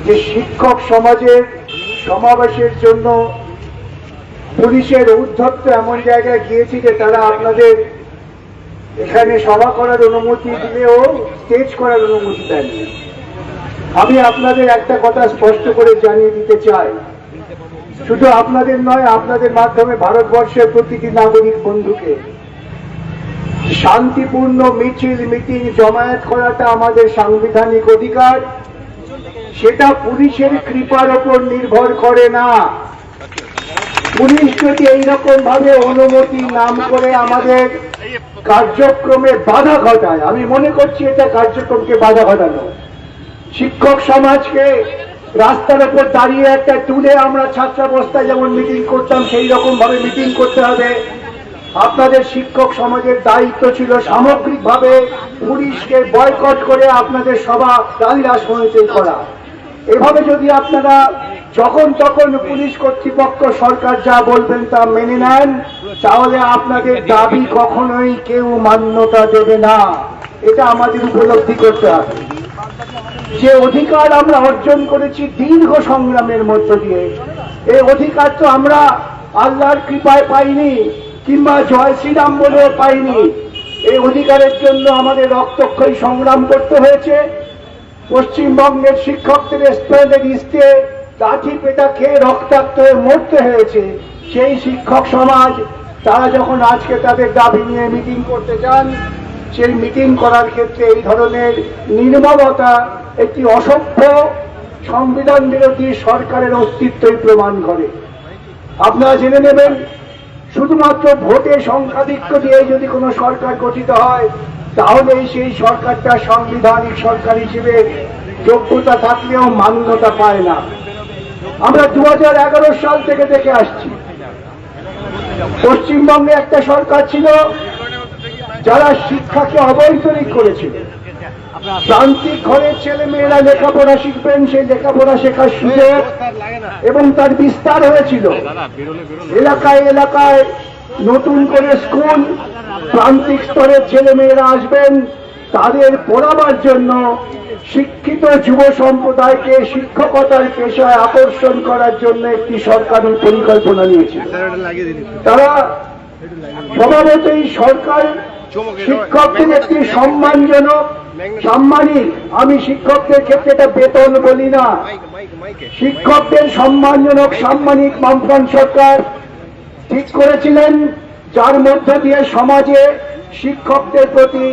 যে শিক্ষক সমাজের সমাবেশের জন্য পুলিশের ঔদ্ধত্য এমন জায়গায় গিয়েছে যে তারা আপনাদের এখানে সভা করার অনুমতি দিলেও স্টেজ করার অনুমতি দেননি। আমি আপনাদের একটা কথা স্পষ্ট করে জানিয়ে দিতে চাই, শুধু আপনাদের নয়, আপনাদের মাধ্যমে ভারতবর্ষের প্রতিটি নাগরিক বন্ধুকে, শান্তিপূর্ণ মিছিল মিটিং জমায়েত করাটা আমাদের সাংবিধানিক অধিকার। সেটা পুলিশের কৃপার ওপর নির্ভর করে না। পুলিশ যদি এইরকম ভাবে অনুমতি নাম করে আমাদের কার্যক্রমে বাধা ঘটায়, আমি মনে করছি এটা কার্যক্রমকে বাধা ঘটানো। শিক্ষক সমাজকে রাস্তার উপর দাঁড়িয়ে একটা তুলে আমরা ছাত্রাবস্থায় যেমন মিটিং করতাম সেই রকম ভাবে মিটিং করতে হবে। আপনাদের শিক্ষক সমাজের দায়িত্ব ছিল সামগ্রিকভাবে পুলিশকে বয়কট করে আপনাদের সভা রালি রাজনীতি করা। এভাবে যদি আপনারা যখন তখন পুলিশ কর্তৃপক্ষ সরকার যা বলবেন তা মেনে নেন, তাহলে আপনাদের দাবি কখনোই কেউ মান্যতা দেবে না। এটা আমাদের উপলব্ধি করতে হবে। যে অধিকার আমরা অর্জন করেছি দীর্ঘ সংগ্রামের মধ্য দিয়ে, এই অধিকার তো আমরা আল্লাহর কৃপায় পাইনি, কিংবা জয় শ্রীরাম বলেও পাইনি। এই অধিকারের জন্য আমাদের রক্তক্ষয়ী সংগ্রাম করতে হয়েছে। পশ্চিমবঙ্গের শিক্ষকদের স্প্যান্ডেড ইস্টে লাঠি পেটা খেয়ে রক্তাক্ত হয়ে মরতে হয়েছে। সেই শিক্ষক সমাজ তারা যখন আজকে তাদের দাবি নিয়ে মিটিং করতে চান, সেই মিটিং করার ক্ষেত্রে এই ধরনের নির্মমতা একটি অসভ্য সংবিধান বিরোধী সরকারের অস্তিত্বই প্রমাণ করে। আপনারা জেনে নেবেন, শুধুমাত্র ভোটে সংখ্যাধিক্য দিয়ে যদি কোনো সরকার গঠিত হয়, তাহলে সেই সরকারটা সাংবিধানিক সরকার হিসেবে যোগ্যতা থাকলেও মান্যতা পায় না। আমরা 2011 সাল থেকে দেখে আসছি, পশ্চিমবঙ্গে একটা সরকার ছিল যারা শিক্ষাকে অবৈতনিক করেছিল। প্রান্তিক ঘরের ছেলে মেয়েরা লেখাপড়া শিখবেন, সেই লেখাপড়া শেখার সুযোগ এবং তার বিস্তার হয়েছিল। এলাকায় এলাকায় নতুন করে স্কুল, প্রান্তিক স্তরের ছেলে মেয়েরা আসবেন, তাদের পড়াবার জন্য শিক্ষিত যুব সম্প্রদায়কে শিক্ষকতার পেশায় আকর্ষণ করার জন্য একটি সরকারি পরিকল্পনা নিয়েছিল। তারা স্বভাবতই সরকার শিক্ষকদের একটি সম্মানজনক, সাম্মানিক, আমি শিক্ষকদের ক্ষেত্রে এটা বেতন বলি না, শিক্ষকদের সম্মানজনক সাম্মানিক বামফ্রন্ট সরকার ঠিক করেছিলেন, যার মধ্য দিয়ে সমাজে শিক্ষকদের প্রতি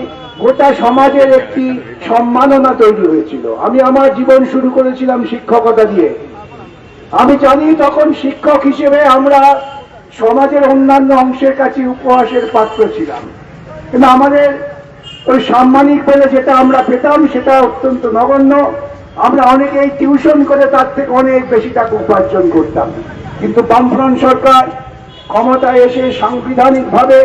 গোটা সমাজের একটি সম্মাননা তৈরি হয়েছিল। আমি আমার জীবন শুরু করেছিলাম শিক্ষকতা দিয়ে। আমি জানি তখন শিক্ষক হিসেবে আমরা সমাজের অন্যান্য অংশের কাছে উপহাসের পাত্র ছিলাম, কিন্তু আমাদের ওই সাম্মানিক বলে যেটা আমরা পেতাম সেটা অত্যন্ত নগণ্য। আমরা অনেকেই টিউশন করে তার থেকে অনেক বেশি টাকা উপার্জন করতাম। কিন্তু বামফ্রন্ট সরকার ক্ষমতায় এসে সাংবিধানিকভাবে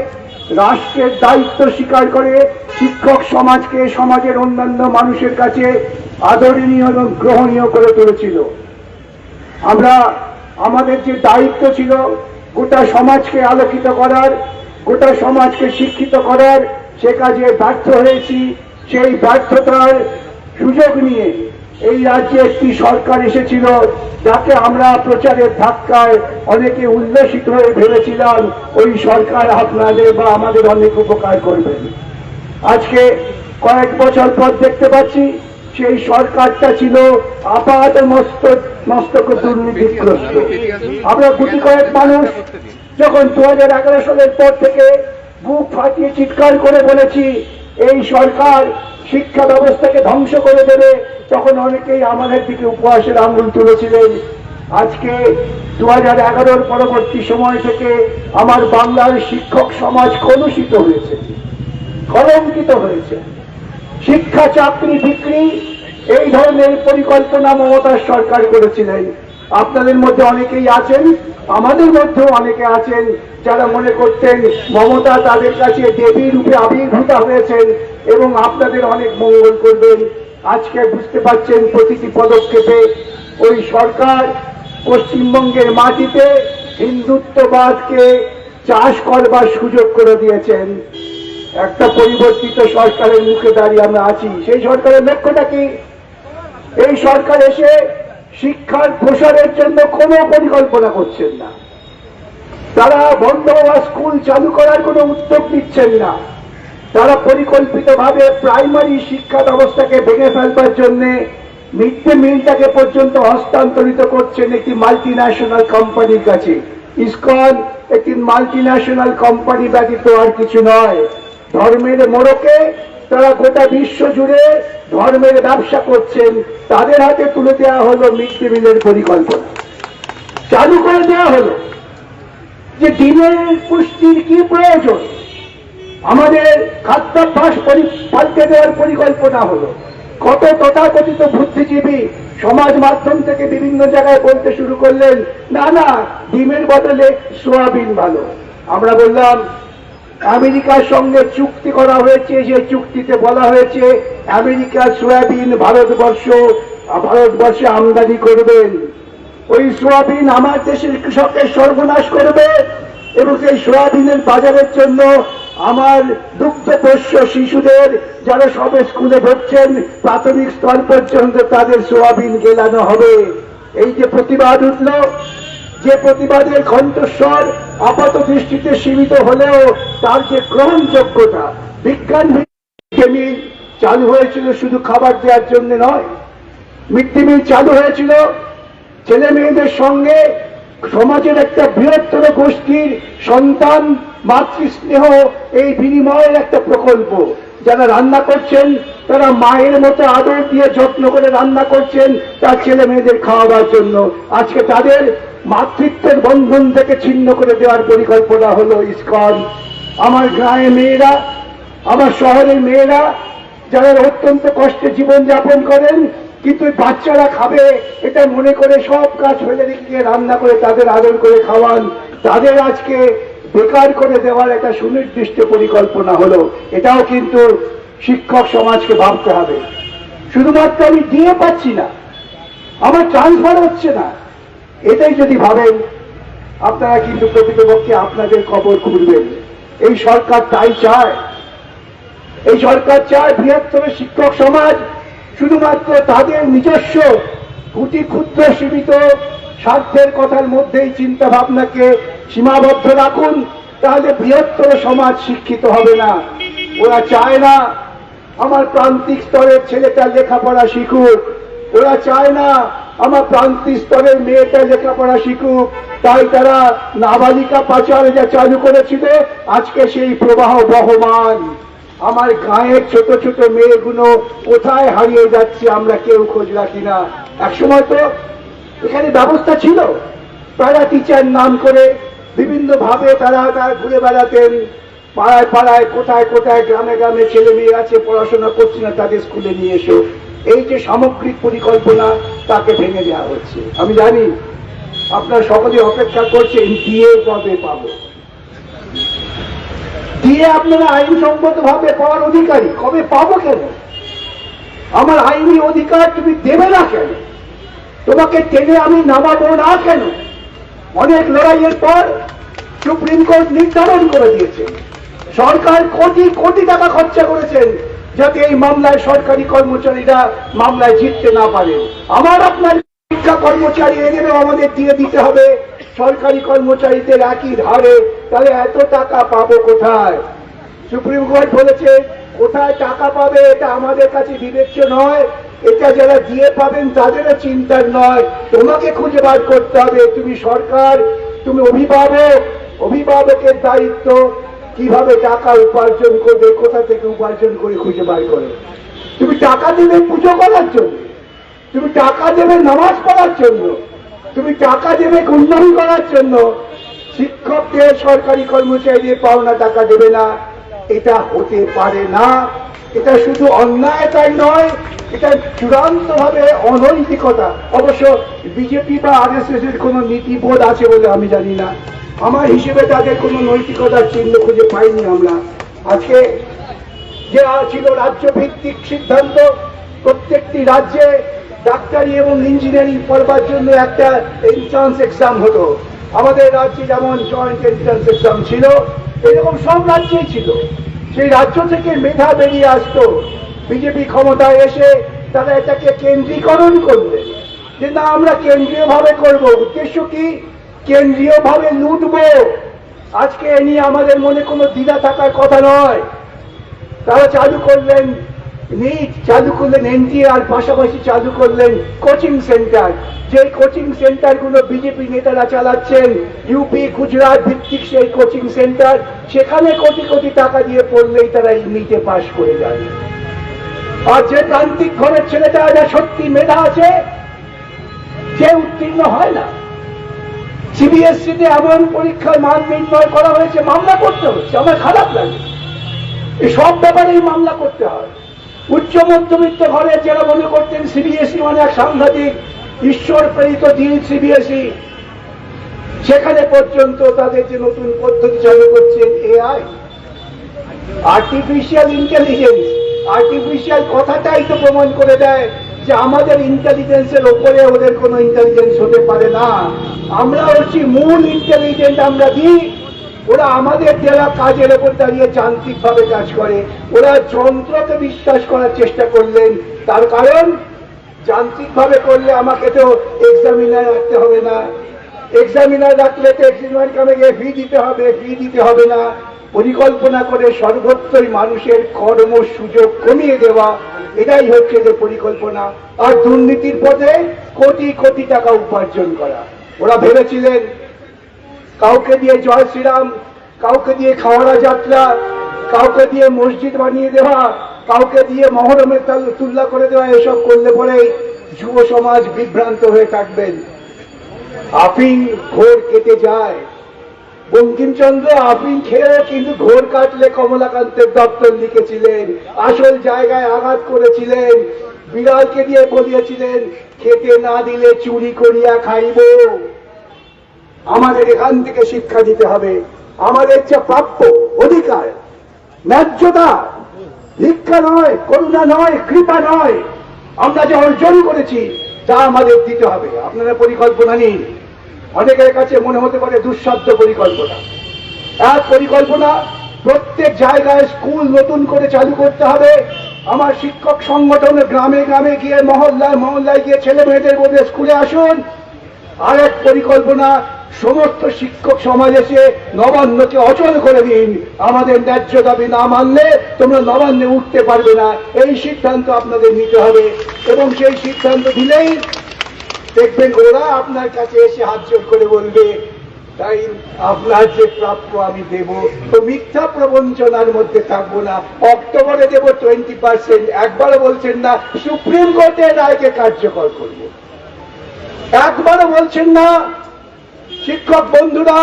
রাষ্ট্রের দায়িত্ব স্বীকার করে শিক্ষক সমাজকে সমাজের অন্যান্য মানুষের কাছে আদরণীয় এবং গ্রহণীয় করে তুলেছিল। আমরা আমাদের যে দায়িত্ব ছিল গোটা সমাজকে আলোকিত করার, গোটা সমাজকে শিক্ষিত করার, সে কাজে ব্যর্থ হয়েছি। সেই ব্যর্থতার সুযোগ নিয়ে এই রাজ্যে একটি সরকার এসেছিল যাকে আমরা প্রচারের ধাক্কায় অনেকে উল্লসিত হয়ে ভেবেছিলাম ওই সরকার আপনাদের বা আমাদের অনেক উপকার করবেন। আজকে কয়েক বছর পর দেখতে পাচ্ছি সেই সরকারটা ছিল আপাত মস্তক দুর্নীতিগ্রস্ত। আমরা গুটি কয়েক মানুষ যখন 2011 সালের পর থেকে বুক ফাটিয়ে চিৎকার করে বলেছি এই সরকার শিক্ষা ব্যবস্থাকে ধ্বংস করে দেবে, তখন অনেকেই আমাদের দিকে উপহাসের আঙুল তুলেছিলেন। আজকে 2011 পরবর্তী সময় থেকে আমার বাংলার শিক্ষক সমাজ কলুষিত হয়েছে, কলঙ্কিত হয়েছে। শিক্ষা চাকরি বিক্রি এই ধরনের পরিকল্পনা মমতার সরকার করেছিলেন। আপনাদের মধ্যে অনেকেই আছেন, আমাদের মধ্যেও অনেকে আছেন যারা মনে করতেন মমতা তাদের কাছে দেবী রূপে আবির্ভূত হয়েছেন এবং আপনাদের অনেক মঙ্গল করবেন। আজকে বুঝতে পারছেন প্রতিটি পদক্ষেপে ওই সরকার পশ্চিমবঙ্গের মাটিতে হিন্দুত্ববাদকে চাষ করবার সুযোগ করে দিয়েছেন। একটা পরিবর্তিত সরকারের মুখে দাঁড়িয়ে আমরা আছি। সেই সরকারের লক্ষ্যটা কি? এই সরকার এসে শিক্ষার প্রসারের জন্য কোনো পরিকল্পনা করছেন না। তারা বন্ধ হওয়া স্কুল চালু করার কোনো উদ্যোগ নিচ্ছেন না। তারা পরিকল্পিতভাবে প্রাইমারি শিক্ষা ব্যবস্থাকে ভেঙে ফেলবার জন্য মিড ডে মিলটাকে পর্যন্ত হস্তান্তরিত করছেন একটি মাল্টি ন্যাশনাল কোম্পানির কাছে। ইসকন একটি মাল্টি ন্যাশনাল কোম্পানি ব্যতীত আর কিছু নয়। ধর্মের মোড়কে তারা গোটা বিশ্ব জুড়ে ধর্মের ব্যবসা করছেন। তাদের হাতে তুলে দেওয়া হলো মিড ডে মিলের পরিকল্পনা, চালু করে দেওয়া হলো যে দিনের পুষ্টির কি প্রয়োজন, আমাদের খাদ্যাভ্যাস পাল্টে দেওয়ার পরিকল্পনা হলো। কত তথাকথিত বুদ্ধিজীবী সমাজ মাধ্যম থেকে বিভিন্ন জায়গায় বলতে শুরু করলেন, না না, ডিমের বদলে সোয়াবিন ভালো। আমরা বললাম আমেরিকার সঙ্গে চুক্তি করা হয়েছে, যে চুক্তিতে বলা হয়েছে আমেরিকা সোয়াবিন ভারতবর্ষে আমদানি করবেন। ওই সোয়াবিন আমার দেশের কৃষকের সর্বনাশ করবে এবং সেই সোয়াবিনের বাজারের জন্য আমার দুগ্ধপোষ্য শিশুদের যারা সবে স্কুলে ঢুকছেন প্রাথমিক স্তর পর্যন্ত তাদের সোয়াবিন গেলানো হবে। এই যে প্রতিবাদ উঠল, যে প্রতিবাদের কণ্ঠস্বর আপাত দৃষ্টিতে সীমিত হলেও তার যে গ্রহণযোগ্যতা, বিজ্ঞান মিল চালু হয়েছিল শুধু খাবার দেওয়ার জন্য নয়, মিড ডে মিল চালু হয়েছিল ছেলে মেয়েদের সঙ্গে সমাজের একটা বৃহত্তর গোষ্ঠীর সন্তান মাতৃস্নেহ এই বিনিময়ের একটা প্রকল্প। যারা রান্না করছেন তারা মায়ের মতো আদর দিয়ে যত্ন করে রান্না করছেন তার ছেলে মেয়েদের খাওয়াবার জন্য। আজকে তাদের মাতৃত্বের বন্ধন থেকে ছিন্ন করে দেওয়ার পরিকল্পনা হলো ইসকন। আমার গ্রামের মেয়েরা, আমার শহরের মেয়েরা যারা অত্যন্ত কষ্টে জীবনযাপন করেন, কিন্তু বাচ্চারা খাবে এটা মনে করে সব কাজ ফেলে রেখে রান্না করে তাদের আদর করে খাওয়ান, তাদের আজকে বেকার করে দেওয়ার একটা সুনির্দিষ্ট পরিকল্পনা হলো। এটাও কিন্তু শিক্ষক সমাজকে ভাবতে হবে। শুধুমাত্র আমি দিয়ে পাচ্ছি না, আমার ট্রান্সফার হচ্ছে না, এটাই যদি ভাবেন আপনারা কিন্তু প্রকৃতপক্ষে আপনাদের কবর খুঁড়বেন। এই সরকার তাই চায়। এই সরকার চায় বৃহত্তর শিক্ষক সমাজ শুধুমাত্র তাদের নিজস্ব কুটি ক্ষুদ্র সীমিত স্বার্থের কথার মধ্যেই চিন্তা ভাবনাকে সীমাবদ্ধ রাখুন, তাহলে বৃহত্তর সমাজ শিক্ষিত হবে না। ওরা চায় না আমার প্রান্তিক স্তরের ছেলেটা লেখাপড়া শিখুক, ওরা চায় না আমার প্রান্তিক স্তরের মেয়েটা লেখাপড়া শিখুক। তাই তারা নাবালিকা পাচার যা চালু করেছিল, আজকে সেই প্রবাহ বহমান। আমার গায়ের ছোট ছোট মেয়েগুলো কোথায় হারিয়ে যাচ্ছে আমরা কেউ খোঁজ রাখি না। একসময় তো এখানে ব্যবস্থা ছিল, প্যারা টিচার নাম করে বিভিন্ন ভাবে তারা ঘুরে বেড়াতেন পাড়ায় পাড়ায়, কোথায় কোথায় গ্রামে গ্রামে ছেলে মেয়ে আছে পড়াশোনা করছে না, তাদের স্কুলে নিয়ে এসো। এই যে সামগ্রিক পরিকল্পনা তাকে ভেঙে দেওয়া হচ্ছে। আমি জানি আপনারা সকলে অপেক্ষা করছেন দিয়ে কবে পাবো, দিয়ে আপনারা আইনসম্মত ভাবে পাওয়ার অধিকারী, কবে পাবো কেন? আমার আইনি অধিকার তুমি দেবে না কেন? তোমাকে টেনে আমি নামাবো না কেন? অনেক লড়াইয়ের পর সুপ্রিম কোর্ট নির্ধারণ করে দিয়েছে, সরকার কোটি কোটি টাকা খরচা করেছেন যাতে এই মামলায় সরকারি কর্মচারীরা মামলায় জিততে না পারে। আমার আপনার শিক্ষা কর্মচারী এদেরও আমাদের দিয়ে দিতে হবে সরকারি কর্মচারীদের একই ধারে, তাহলে এত টাকা পাবো কোথায়? সুপ্রিম কোর্ট বলেছে কোথায় টাকা পাবে এটা আমাদের কাছে বিবেচ্য নয়, এটা যারা দিয়ে পাবেন তাদেরও চিন্তার নয়, তোমাকে খুঁজে বার করতে হবে। তুমি সরকার, তুমি অভিভাবক, অভিভাবকের দায়িত্ব কিভাবে টাকা উপার্জন করবে, কোথা থেকে উপার্জন করে খুঁজে বার করে। তুমি টাকা দেবে পুজো করার জন্য, তুমি টাকা দেবে নামাজ পড়ার জন্য, তুমি টাকা দেবে গুণগান করার জন্য, শিক্ষকদের সরকারি কর্মচারীদের পাওনা টাকা দেবে না। এটা হতে পারে না। এটা শুধু অন্যায় তাই নয়, এটা চূড়ান্ত ভাবে অনৈতিকতা। অবশ্য বিজেপি বা আরএসএস এর কোন নীতিবোধ আছে বলে আমি জানি না, আমার হিসেবে তাদের কোন নৈতিকতার চিহ্ন খুঁজে পাইনি আমরা। আজকে যে ছিল রাজ্য ভিত্তিক সিদ্ধান্ত, প্রত্যেকটি রাজ্যে ডাক্তারি এবং ইঞ্জিনিয়ারিং পড়বার জন্য একটা এন্ট্রান্স এক্সাম হতো। আমাদের রাজ্যে যেমন জয়েন্ট এন্ট্রান্স এক্সাম ছিল, এরকম সব রাজ্যেই ছিল। সেই রাজ্য থেকে মেধা বেরিয়ে আসতো। বিজেপি ক্ষমতায় এসে তারা এটাকে কেন্দ্রীকরণ করলেন, যে না আমরা কেন্দ্রীয় ভাবে করব। উদ্দেশ্য কি? কেন্দ্রীয় ভাবে লুটবো। আজকে এ নিয়ে আমাদের মনে কোনো দ্বিধা থাকার কথা নয়। তারা চালু করলেন নিট, চালু করলেন এনটিআর, পাশাপাশি চালু করলেন কোচিং সেন্টার। যে কোচিং সেন্টারগুলো বিজেপি নেতারা চালাচ্ছেন, ইউপি গুজরাট ভিত্তিক সেই কোচিং সেন্টার, সেখানে কোটি কোটি টাকা দিয়ে পড়লেই তারা এই নিটে পাশ করে যায়। আর যে প্রান্তিক ঘরের ছেলেটা যা সত্যি মেধা আছে, যে উত্তীর্ণ হয় না, সিবিএসসি তে এমন পরীক্ষার মান নির্ণয় করা হয়েছে, মামলা করতে হচ্ছে। আমার খারাপ লাগে, এই সব ব্যাপারেই মামলা করতে হয়। উচ্চ মধ্যবিত্ত ঘরে যারা মনে করতেন সিবিএসই মানে এক সাংঘাতিক ঈশ্বর প্রেরিত জিনিস সিবিএসই, সেখানে পর্যন্ত তাদের যে নতুন পদ্ধতি চালু করছেন এআই, আর্টিফিশিয়াল ইন্টেলিজেন্স। আর্টিফিশিয়াল কথাটাই তো প্রমাণ করে দেয় যে আমাদের ইন্টেলিজেন্সের ওপরে ওদের কোনো ইন্টেলিজেন্স হতে পারে না। আমরা হচ্ছি মূল ইন্টেলিজেন্ট, আমরা দিই, ওরা আমাদের দেওয়া কাজের উপর দাঁড়িয়ে যান্ত্রিক ভাবে কাজ করে। ওরা যন্ত্রকে বিশ্বাস করার চেষ্টা করলেন, তার কারণ যান্ত্রিক ভাবে করলে আমাকে তো এক্সামিনার রাখতে হবে না, এক্সামিনার রাখলে তো এক্সামিনার কামে গিয়ে ফি দিতে হবে না। পরিকল্পনা করে সর্বত্রই মানুষের কর্ম সুযোগ কমিয়ে দেওয়া, এটাই হচ্ছে যে পরিকল্পনা। আর দুর্নীতির পথে কোটি কোটি টাকা উপার্জন করা। ওরা ভেবেছিলেন কাউকে দিয়ে জয় শ্রীরাম, কাউকে দিয়ে খাওয়ারা যাত্রা, কাউকে দিয়ে মসজিদ বানিয়ে দেওয়া, কাউকে দিয়ে মহরমের তুল্লা করে দেওয়া, এসব করলে পরেই যুব সমাজ বিভ্রান্ত হয়ে থাকবেন। আফিং ঘোর কেটে যায়। বঙ্কিমচন্দ্র আফিং খেয়ে কিন্তু ঘোর কাটলে কমলাকান্তের দপ্তর লিখেছিলেন, আসল জায়গায় আঘাত করেছিলেন, বিড়ালকে দিয়ে বলিয়েছিলেন খেতে না দিলে চুরি করিয়া খাইব। আমাদের এখান থেকে শিক্ষা দিতে হবে। আমাদের যে প্রাপ্য অধিকার, ন্যায্যতা, ভিক্ষা নয়, করুণা নয়, কৃপা নয়, আমরা যে অর্জন করেছি তা আমাদের দিতে হবে। আপনারা পরিকল্পনা নিন। অনেকের কাছে মনে হতে পারে দুঃসাধ্য পরিকল্পনা। এক পরিকল্পনা, প্রত্যেক জায়গায় স্কুল নতুন করে চালু করতে হবে। আমার শিক্ষক সংগঠনের গ্রামে গ্রামে গিয়ে, মহল্লায় মহল্লায় গিয়ে ছেলে মেয়েদের বলবে স্কুলে আসুন। আর এক পরিকল্পনা, সমস্ত শিক্ষক সমাজ এসে নবান্নকে অচল করে দিন। আমাদের ন্যায্য দাবি না মানলে তোমরা নবান্নে উঠতে পারবে না। এই সিদ্ধান্ত আপনাদের নিতে হবে, এবং সেই সিদ্ধান্ত দিলেই দেখবেন ওরা আপনার কাছে এসে হাত জোড় করে বলবে তাই আপনার যে প্রাপ্য আমি দেব। তো মিথ্যা প্রবঞ্চনার মধ্যে থাকবো না। অক্টোবরে দেব 20%, একবারও বলছেন না সুপ্রিম কোর্টের রায়কে কার্যকর করব, একবারও বলছেন না শিক্ষক বন্ধুরা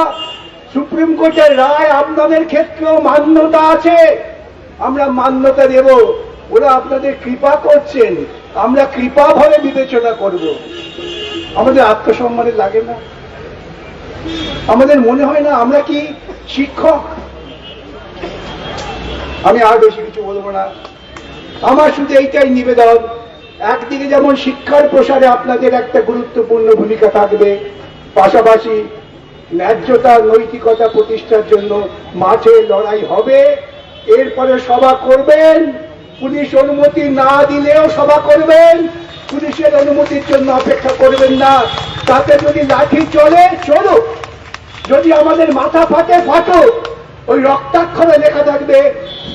সুপ্রিম কোর্টের রায় আপনাদের ক্ষেত্রেও মান্যতা আছে, আমরা মান্যতা দেব। ওরা আপনাদের কৃপা করছেন, আমরা কৃপা ভরে বিবেচনা করব। আমাদের আত্মসম্মানের লাগে না? আমাদের মনে হয় না আমরা কি শিক্ষক? আমি আর বেশি কিছু বলবো না। আমার শুধু এইটাই নিবেদন, একদিকে যেমন শিক্ষার প্রসারে আপনাদের একটা গুরুত্বপূর্ণ ভূমিকা থাকবে, পাশাপাশি ন্যায্যতা নৈতিকতা প্রতিষ্ঠার জন্য মাঠে লড়াই হবে। এরপরে সভা করবেন, পুলিশ অনুমতি না দিলেও সভা করবেন, পুলিশের অনুমতির জন্য অপেক্ষা করবেন না। তাতে যদি লাঠি চলে চলুক, যদি আমাদের মাথা ফাটে ফাটুক, ওই রক্তাক্ষরে লেখা থাকবে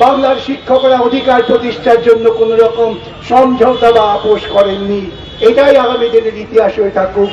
বাংলার শিক্ষকরা অধিকার প্রতিষ্ঠার জন্য কোন রকম সমঝোতা বা আপোষ করেননি। এটাই আগামী দিনের ইতিহাস হয়ে থাকুক।